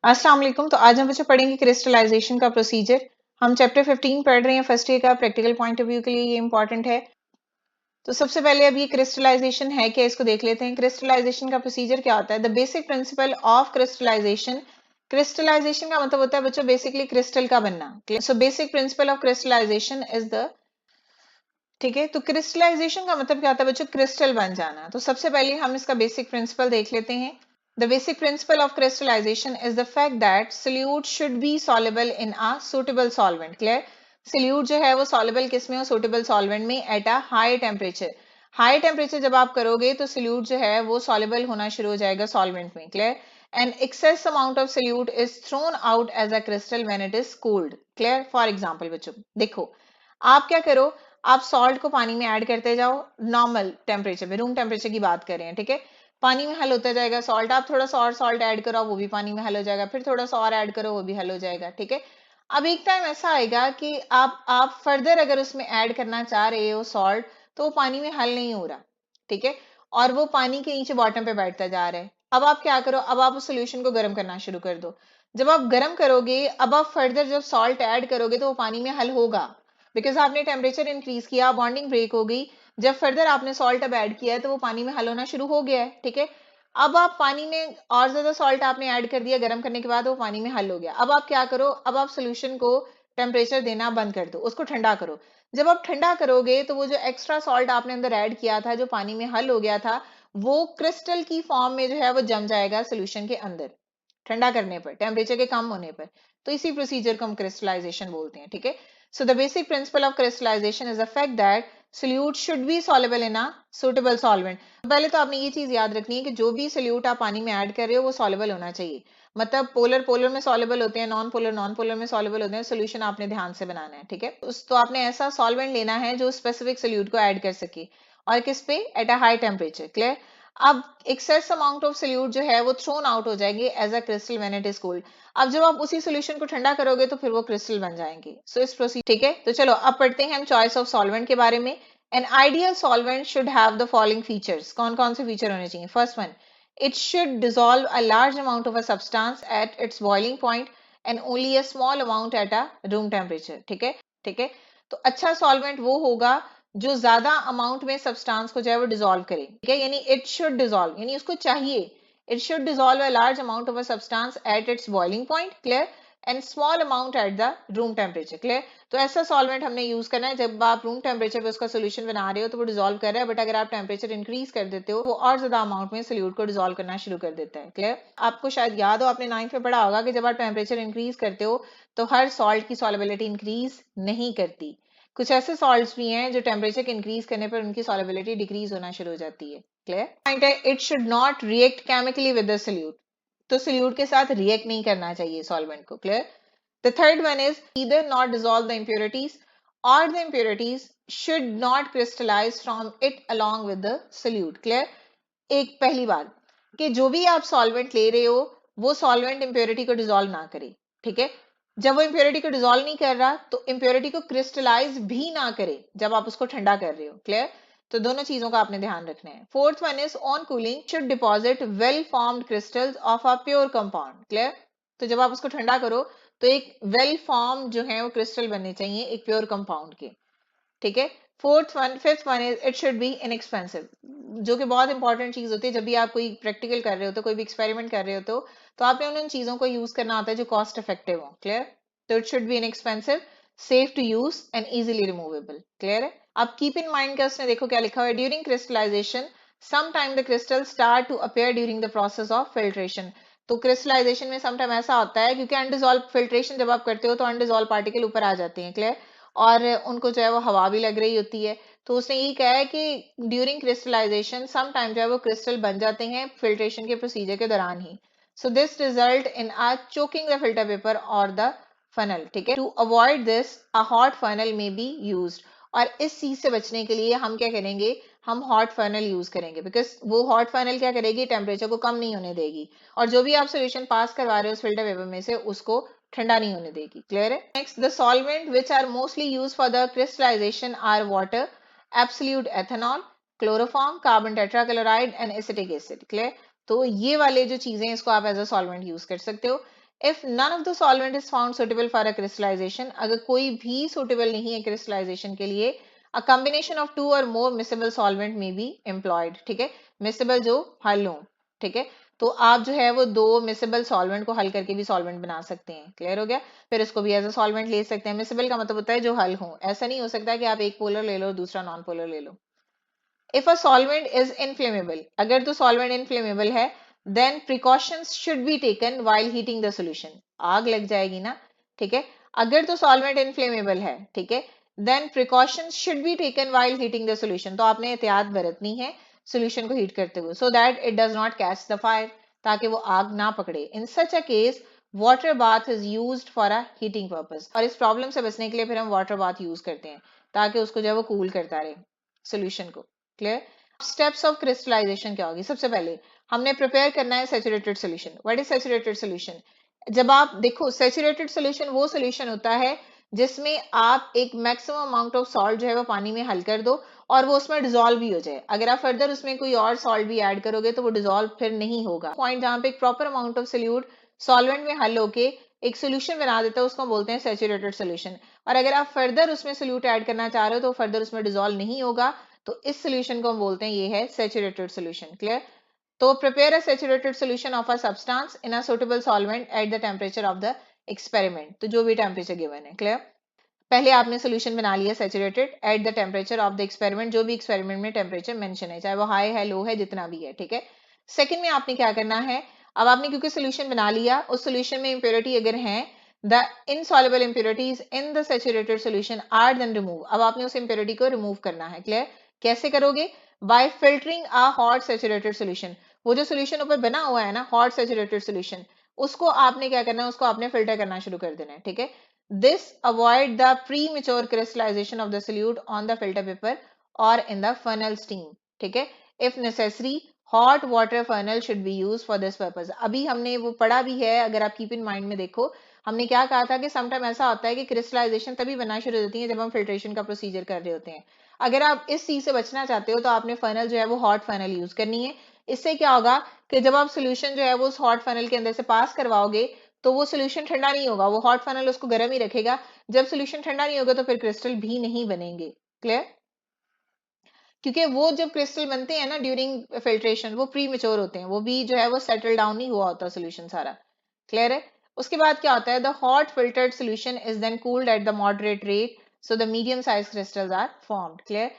अस्सलाम वालेकुम। तो आज हम बच्चे पढ़ेंगे क्रिस्टलाइजेशन का प्रोसीजर। हम चैप्टर 15 पढ़ रहे हैं फर्स्ट ईयर का। प्रैक्टिकल पॉइंट ऑफ व्यू के लिए ये इंपॉर्टेंट है। तो सबसे पहले अब ये क्रिस्टलाइजेशन है क्या, इसको देख लेते हैं। क्रिस्टलाइजेशन का प्रोसीजर क्या होता है? The basic principle of crystallisation. Crystallisation का मतलब होता है बच्चों बेसिकली क्रिस्टल का बनना। So basic principle of crystallisation is the, ठीक है। तो क्रिस्टलाइजेशन का मतलब क्या होता है बच्चों? क्रिस्टल बन जाना। तो सबसे पहले हम इसका बेसिक प्रिंसिपल देख लेते हैं। The basic principle of crystallization is the fact that solute should be soluble in a suitable solvent. Clear? Solute जो है वो soluble किस में हो? Suitable solvent में at a high temperature. High temperature जब आप करोगे तो solute जो है वो soluble होना शुरू हो जाएगा solvent में. Clear? An excess amount of solute is thrown out as a crystal when it is cooled. Clear? For example बच्चों देखो, आप क्या करो, आप सॉल्ट को पानी में ऐड करते जाओ नॉर्मल टेम्परेचर में, रूम टेम्परेचर की बात कर रहे हैं, ठीक है। पानी में हल होता जाएगा सॉल्ट, आप थोड़ा सा और सॉल्ट ऐड करो वो भी पानी में हल हो जाएगा, फिर थोड़ा सा और ऐड करो वो भी हल हो जाएगा, ठीक है। अब एक टाइम ऐसा आएगा कि आप फर्दर अगर उसमें ऐड करना चाह रहे हो सॉल्ट, तो वो पानी में हल नहीं हो रहा, ठीक है, और वो पानी के नीचे बॉटम पे बैठता जा रहा है। अब आप क्या करो, अब आप उस सोल्यूशन को गर्म करना शुरू कर दो। जब आप गर्म करोगे, अब आप फर्दर जब सॉल्ट ऐड करोगे तो वो पानी में हल होगा, बिकॉज आपने टेम्परेचर इंक्रीज किया, बॉन्डिंग ब्रेक हो गई। जब फर्दर आपने सॉल्ट अब ऐड किया है तो वो पानी में हल होना शुरू हो गया है, ठीक है। अब आप पानी में और ज्यादा सॉल्ट आपने ऐड कर दिया गर्म करने के बाद, वो पानी में हल हो गया। अब आप क्या करो, अब आप सोल्यूशन को टेम्परेचर देना बंद कर दो, उसको ठंडा करो। जब आप ठंडा करोगे तो वो जो एक्स्ट्रा सॉल्ट आपने अंदर ऐड किया था, जो पानी में हल हो गया था, वो क्रिस्टल की फॉर्म में जो है वो जम जाएगा सोल्यूशन के अंदर, ठंडा करने पर, टेम्परेचर के कम होने पर। तो इसी प्रोसीजर को हम क्रिस्टलाइजेशन बोलते हैं, ठीक है। So the basic principle of crystallization is the fact that solute should be soluble in a suitable solvent. पहले तो आपने ये चीज याद रखनी है कि जो भी सोल्यूट आप पानी में ऐड कर रहे हो वो सॉल्युबल होना चाहिए। मतलब पोलर पोलर में सॉल्युबल होते हैं, नॉन पोलर में सॉल्युबल होते हैं। सोल्यूशन आपने ध्यान से बनाना है, ठीक है। उस तो आपने ऐसा सॉल्वेंट लेना है जो स्पेसिफिक सोल्यूट को ऐड कर सके, और किस पे? At a high temperature. Clear? अब एक्सेस अमाउंट ऑफ सोल्यूट जो है वो थ्रोन आउट हो जाएंगे as a crystal when it is cold. अब जब आप उसी सोल्यूशन को ठंडा करोगे तो फिर वो क्रिस्टल बन जाएंगे। सो इस प्रोसीजर, ठीक है। तो चलो अब पढ़ते हैं हम चॉइस ऑफ सॉल्वेंट के बारे में। An ideal solvent should have the following features. कौन कौन से फीचर होने चाहिए? First one, it should dissolve a large amount of a substance at its boiling point and only a small amount at a room temperature. ठीक है, ठीक है। तो अच्छा सॉल्वेंट वो होगा जो ज्यादा अमाउंट में सब्सटेंस को जो है वो डिसॉल्व करे, ठीक है। यानी इट शुड डिसॉल्व, यानी उसको चाहिए, it should dissolve a large amount of a substance at its boiling point, clear, and small amount at the room temperature, clear। तो ऐसा सॉल्वेंट हमने यूज करना है जब आप रूम टेम्परेचर पे उसका सोल्यूशन बना रहे हो तो वो डिसॉल्व कर रहा है, बट अगर आप टेम्परेचर इंक्रीज कर देते हो वो और ज्यादा अमाउंट में सोल्यूट को डिसॉल्व करना शुरू कर देता है, क्लियर। आपको शायद याद हो, आपने 9th में पढ़ा होगा कि जब आप टेम्परेचर इंक्रीज करते हो तो हर सॉल्ट की सॉल्युबिलिटी इंक्रीज नहीं करती। कुछ ऐसे सॉल्ट्स भी हैं जो टेम्परेचर के इंक्रीज करने पर उनकी सॉल्युबिलिटी डिक्रीज होना शुरू हो जाती है, क्लियर। पॉइंट है, it should not react chemically with the solute. तो सोल्यूट के साथ रिएक्ट नहीं करना चाहिए सॉल्वेंट को, clear. The third one is either not dissolve the impurities और the impurities should not crystallize from it along with the solute, clear. एक पहली बात कि जो भी आप सॉल्वेंट ले रहे हो वो सॉल्वेंट इम्प्योरिटी को डिसॉल्व ना करे, ठीक है। जब वो इम्प्योरिटी को डिसॉल्व नहीं कर रहा तो इम्प्योरिटी को क्रिस्टलाइज भी ना करे जब आप उसको ठंडा कर रहे हो, क्लियर। तो दोनों चीजों का आपने ध्यान रखना है। Fourth one is on cooling should deposit well formed crystals of a pure compound, clear. तो जब आप उसको ठंडा करो तो एक वेल फॉर्म जो है वो क्रिस्टल बनने चाहिए एक प्योर कंपाउंड के, ठीक है। Fifth one is it should be inexpensive, जो कि बहुत इंपॉर्टेंट चीज होती है। जब भी आप कोई प्रैक्टिकल कर रहे हो तो कोई भी एक्सपेरिमेंट कर रहे हो तो आपने उन चीजों को यूज करना होता है जो कॉस्ट इफेक्टिव हो, क्लियर। तो it should be inexpensive, safe to use and easily removable, clear है। अब कीप इन माइंड का उसने देखो क्या लिखा हुआ है, during crystallisation sometime the crystal start to appear during the process of filtration. तो क्रिस्टलाइजेशन में समटाइम ऐसा होता है क्योंकि अनडिजॉल्व फिल्ट्रेशन जब आप करते हो तो अनडिजॉल्व पार्टिकल ऊपर आ जाते हैं, क्लियर, और उनको जो है वो हवा भी लग रही होती है। तो उसने ये कहा है कि ड्यूरिंग क्रिस्टलाइजेशन सम टाइम जो है वो क्रिस्टल बन जाते हैं फिल्ट्रेशन के प्रोसीजर के दौरान ही। So this result in a choking the filter paper और द फनल, ठीक है। To avoid this a hot funnel में बी यूज्ड। और इस चीज से बचने के लिए हम क्या करेंगे, हम हॉट फनल यूज करेंगे, बिकॉज वो हॉट फनल क्या करेगी, टेम्परेचर को कम नहीं होने देगी, और जो भी आप सोल्यूशन पास करवा रहे हो उस फिल्टर पेपर में से उसको ठंडा नहीं होने देगी, क्लियर है। Next, the solvent which are mostly used for the crystallisation are water, absolute ethanol, chloroform, carbon tetrachloride and acetic acid, clear. तो ये वाले जो चीजें इसको आप एज अ सॉल्वेंट यूज कर सकते हो। If none of the solvent is found suitable for a crystallisation, अगर कोई भी सुटेबल नहीं है क्रिस्टलाइजेशन के लिए, अ कॉम्बिनेशन ऑफ 2 और मोर मिसेबल सॉल्वेंट में बी एम्प्लॉयड, ठीक है, मिसेबल जो हल हो, ठीक है, तो आप जो है वो 2 मिसेबल सॉल्वेंट को हल करके भी सॉल्वेंट बना सकते हैं, क्लियर हो गया। फिर इसको भी एज अ सॉल्वेंट ले सकते हैं। मिसेबल का मतलब होता है जो हल हो, ऐसा नहीं हो सकता कि आप एक पोलर ले लो दूसरा नॉन पोलर ले लो। If a solvent is inflammable, अगर तो सॉल्वेंट इनफ्लेमेबल है, then precautions should be taken while heating the solution, आग लग जाएगी ना, ठीक है। अगर तो सॉल्वेंट इनफ्लेमेबल है, ठीक है, then precautions should be taken while heating the solution, तो आपने एहतियात बरतनी है सॉल्यूशन को हीट करते हुए, so that it does not catch the fire, ताकि वो आग ना पकड़े। In such a case water bath is used for a heating purpose, और इस प्रॉब्लम से बचने के लिए फिर हम वाटर बाथ यूज करते हैं ताकि उसको जो है वो कूल करता रहे सॉल्यूशन को, क्लियर। स्टेप्स ऑफ क्रिस्टलाइजेशन क्या होगी? सबसे पहले हमने प्रिपेयर करना है saturated solution. What is saturated solution? जब आप देखो, सैचुरेटेड सॉल्यूशन वो सॉल्यूशन होता है जिसमें आप एक मैक्सिमम अमाउंट ऑफ सॉल्ट जो है वो पानी में हल कर दो और वो उसमें डिजोल्व भी हो जाए। अगर आप फर्दर उसमें कोई और सॉल्ट भी ऐड करोगे तो वो डिजोल्व फिर नहीं होगा। पॉइंट जहां पे एक proper amount of solute solvent में हल होके एक सोल्यूशन बना देता है, उसको बोलते हैं सैचुरेटेड सोल्यूशन। और अगर आप फर्दर उसमें सोल्यूट ऐड करना चाह रहे हो तो फर्दर उसमें डिजोल्व नहीं होगा, तो इस सोल्यूशन को हम बोलते हैं ये है सैचुरेटेड सोल्यूशन, क्लियर। तो prepare a saturated solution of a substance in a suitable solvent at the temperature of the experiment, तो जो भी टेम्परेचर गिवन है, क्लियर। पहले आपने सोल्यूशन बना लिया saturated at the temperature of the experiment, जो भी एक्सपेरिमेंट में टेम्परेचर मेंशन है, चाहे वो हाई है लो है जितना भी है, ठीक है। सेकंड में आपने क्या करना है, अब आपने क्योंकि सोल्यूशन बना लिया, उस सोल्यूशन में इंप्योरिटी अगर है, the insoluble impurities in the saturated solution are then remove, अब आपने उस इंप्योरिटी को रिमूव करना है, क्लियर। कैसे करोगे? Bye filtering a hot saturated solution, वो जो सोल्यूशन ऊपर बना हुआ है ना हॉट सैचुरेटेड सोल्यूशन, उसको आपने क्या करना है, उसको आपने फिल्टर करना शुरू कर देना है, ठीक है। This avoid the premature crystallization of the solute on the filter paper or in the funnel steam, ठीक है। If necessary, hot water funnel should be used for this purpose. अभी हमने वो पढ़ा भी है, अगर आप keep in mind में देखो, हमने क्या कहा था कि समटाइम ऐसा होता है कि क्रिस्टलाइजेशन तभी बनना शुरू हो जाती है जब हम फिल्ट्रेशन का प्रोसीजर कर रहे होते हैं। अगर आप इस चीज से बचना चाहते हो तो आपने फनल जो है वो हॉट फनल यूज करनी है। इससे क्या होगा कि जब आप सोल्यूशन जो है वो उस हॉट फनल के अंदर से पास करवाओगे तो वो सोल्यूशन ठंडा नहीं होगा, वो हॉट फनल उसको गर्म ही रखेगा। जब सोल्यूशन ठंडा नहीं होगा तो फिर क्रिस्टल भी नहीं बनेंगे, क्लियर। क्योंकि वो जब क्रिस्टल बनते हैं ना ड्यूरिंग फिल्ट्रेशन वो प्री मेच्योर होते हैं, वो भी जो है वो सेटल डाउन नहीं हुआ होता सोल्यूशन सारा, क्लियर है। उसके बाद क्या होता है, the hot filtered solution is then cooled at the moderate rate, so the medium size crystals are formed, clear.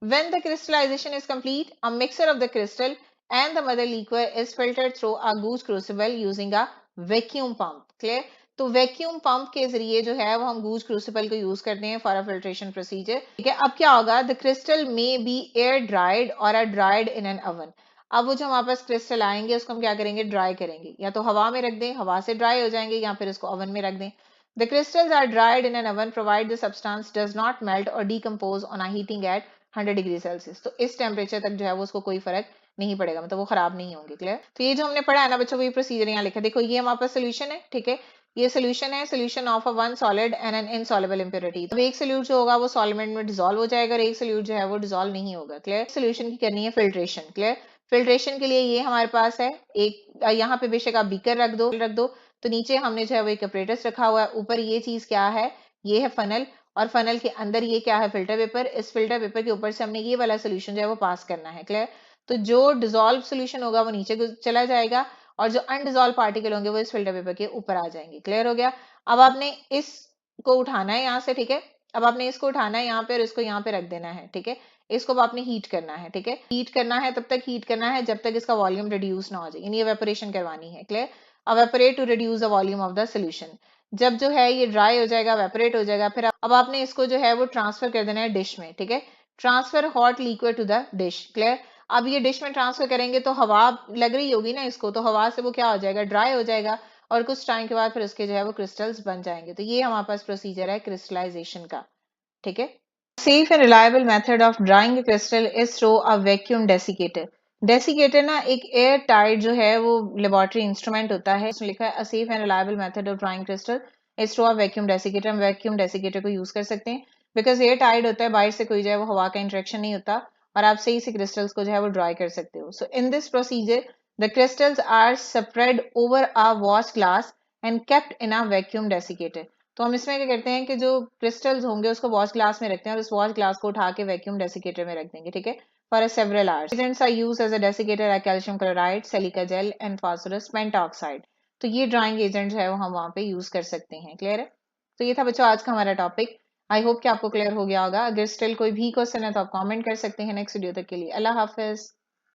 When the crystallization is complete, a mixture of the crystal and the mother liquor is filtered through a goose crucible using a vacuum pump. Clear? तो vacuum pump के जरिए जो है वो हम गूज crucible को use करते हैं फॉर अ फिल्ट्रेशन प्रोसीजर, ठीक है। अब क्या होगा, the crystal may be air dried और are dried in an oven. अब वो जो हमारे पास क्रिस्टल आएंगे उसको हम क्या करेंगे, ड्राई करेंगे, या तो हवा में रख दें, हवा से ड्राई हो जाएंगे, या फिर उसको ओवन में रख दें। The crystals are dried in an oven provided the substance does not melt or decompose on a heating at 100 degree Celsius. तो इस टेम्परेचर तक जो है वो उसको कोई फर्क नहीं पड़ेगा, मतलब वो खराब नहीं होंगे, क्लियर। तो ये जो हमने पढ़ा है ना बच्चों, वही प्रोसीजर यहाँ लिखा है, देखो ये हमारे पास सोल्यूशन है, ठीक है। ये सोल्यूशन है, solution of a one solid and an insoluble impurity. अब एक सोल्यूट जो होगा वो सॉल्वेंट में डिसॉल्व हो जाएगा और एक सोल्यूट जो है वो डिसॉल्व नहीं होगा, क्लियर। सोल्यूशन की करनी है फिल्ट्रेशन, क्लियर। फिल्ट्रेशन के लिए ये हमारे पास है एक, यहाँ पे बेशक आप बीकर रख दो, तो नीचे हमने जो है वो एक अपरेटस रखा हुआ है, ऊपर ये चीज क्या है, ये है फनल, और फनल के अंदर ये क्या है, फिल्टर पेपर। इस फिल्टर पेपर के ऊपर से हमने ये वाला सोल्यूशन जो है वो पास करना है, क्लियर। तो जो डिसॉल्व सोल्यूशन होगा वो नीचे चला जाएगा और जो अनडिसॉल्व पार्टिकल होंगे वो इस फिल्टर पेपर के ऊपर आ जाएंगे, क्लियर हो गया। अब आपने इसको उठाना है यहाँ से, ठीक है। अब आपने इसको उठाना है यहाँ पे और इसको यहाँ पे रख देना है, ठीक है। इसको अब आपने हीट करना है, ठीक है। हीट करना है, तब तक हीट करना है जब तक इसका वॉल्यूम रिड्यूस ना हो जाए, यानी एवेपोरेशन करवानी है, clear. evaporate to reduce the volume of the solution। जब जो है ये ड्राई हो जाएगा, evaporate हो जाएगा, फिर अब आपने इसको जो है वो ट्रांसफर कर देना है डिश में, ठीक है। Transfer hot liquid to the dish, clear. अब ये डिश में ट्रांसफर करेंगे तो हवा लग रही होगी ना इसको, तो हवा से वो क्या हो जाएगा, ड्राई हो जाएगा और कुछ टाइम के बाद फिर उसके जो है वो क्रिस्टल्स बन जाएंगे। तो ये हमारे पास प्रोसीजर है क्रिस्टलाइजेशन का, ठीक है। Safe and reliable method of drying a crystal is through a vacuum desiccator। Desiccator ना एक एयर टाइट जो है वो लेबोरेटरी इंस्ट्रूमेंट होता है, इसमें लिखा है a safe and reliable method of drying crystal is through a vacuum desiccator। हम वैक्यूम डेसिकेटर को यूज कर सकते हैं बिकॉज एयर टाइट होता है, बाहर से कोई जो है वो हवा का इंटरेक्शन नहीं होता और आप सही से क्रिस्टल्स को जो है वो ड्राई कर सकते हो। So in this procedure the crystals are spread over a washed glass and kept in a vacuum desiccator. तो हम इसमें क्या करते हैं कि जो क्रिस्टल्स होंगे उसको वॉश ग्लास में रखते हैं और उस वॉश ग्लास को उठा के वैक्यूम डेसिकेटर में रख देंगे, ठीक है, for several hours. Agents are used as a desiccator है calcium chloride, silica gel and phosphorus pentoxide. तो ये ड्राइंग एजेंट है वो हम वहां पे यूज कर सकते हैं। क्लियर है? तो ये था बच्चों आज का हमारा टॉपिक। आई होप कि आपको क्लियर हो गया होगा। अगर स्टिल कोई भी क्वेश्चन है तो आप कमेंट कर सकते हैं नेक्स्ट वीडियो तक के लिए। अल्लाह हाफिज।